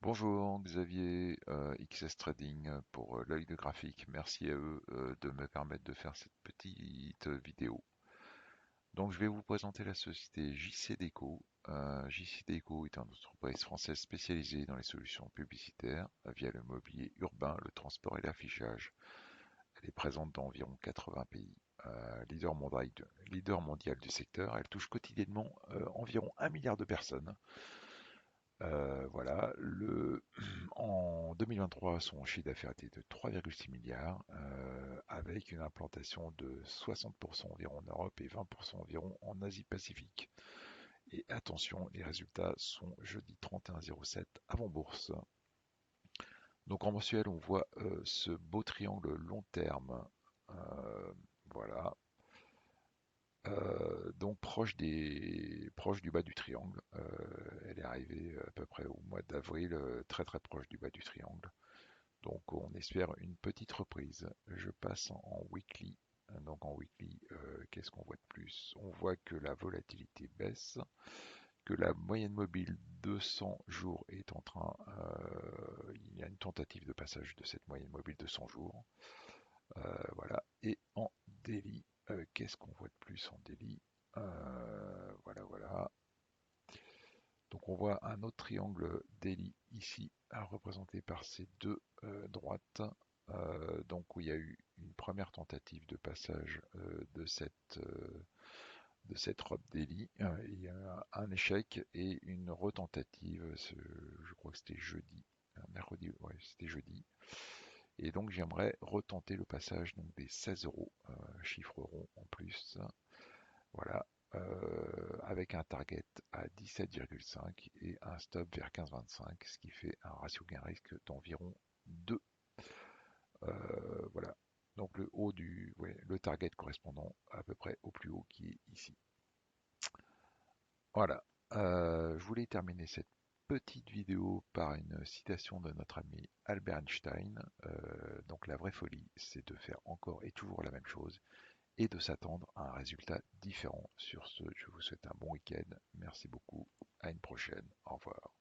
Bonjour Xavier, XS Trading pour l'œil de graphique. Merci à eux de me permettre de faire cette petite vidéo. Donc je vais vous présenter la société JC Déco. JC Déco est une entreprise française spécialisée dans les solutions publicitaires via le mobilier urbain, le transport et l'affichage. Elle est présente dans environ 80 pays. Leader mondial du secteur, elle touche quotidiennement environ 1 milliard de personnes. Voilà, en 2023, son chiffre d'affaires était de 3,6 milliards, avec une implantation de 60% environ en Europe et 20% environ en Asie-Pacifique. Et attention, les résultats sont jeudi 31/07 avant bourse. Donc en mensuel, on voit ce beau triangle long terme. Euh, voilà, donc proche du bas du triangle. Elle est arrivée à peu près au mois d'avril, très très proche du bas du triangle. Donc on espère une petite reprise. Je passe en weekly. Donc en weekly, qu'est-ce qu'on voit de plus? On voit que la volatilité baisse, que la moyenne mobile 200 jours est en train, il y a une tentative de passage de cette moyenne mobile de 100 jours. Voilà. Et en daily, qu'est-ce qu'on voit de plus en daily? Voilà, voilà. Donc on voit un autre triangle daily ici, représenté par ces deux droites. Donc où il y a eu une première tentative de passage de cette robe daily. Il y a un échec et une retentative, je crois que c'était jeudi, mercredi, ouais, c'était jeudi. Et donc j'aimerais retenter le passage donc, des 16 euros, chiffre rond en plus. Voilà, avec un target à 17,5 et un stop vers 15,25, ce qui fait un ratio gain-risque d'environ 2. Voilà, donc le haut ouais, le target correspondant à peu près au plus haut qui est ici. Voilà, je voulais terminer cette petite vidéo par une citation de notre ami Albert Einstein. Donc la vraie folie, c'est de faire encore et toujours la même chose et de s'attendre à un résultat différent. Sur ce, je vous souhaite un bon week-end. Merci beaucoup. À une prochaine. Au revoir.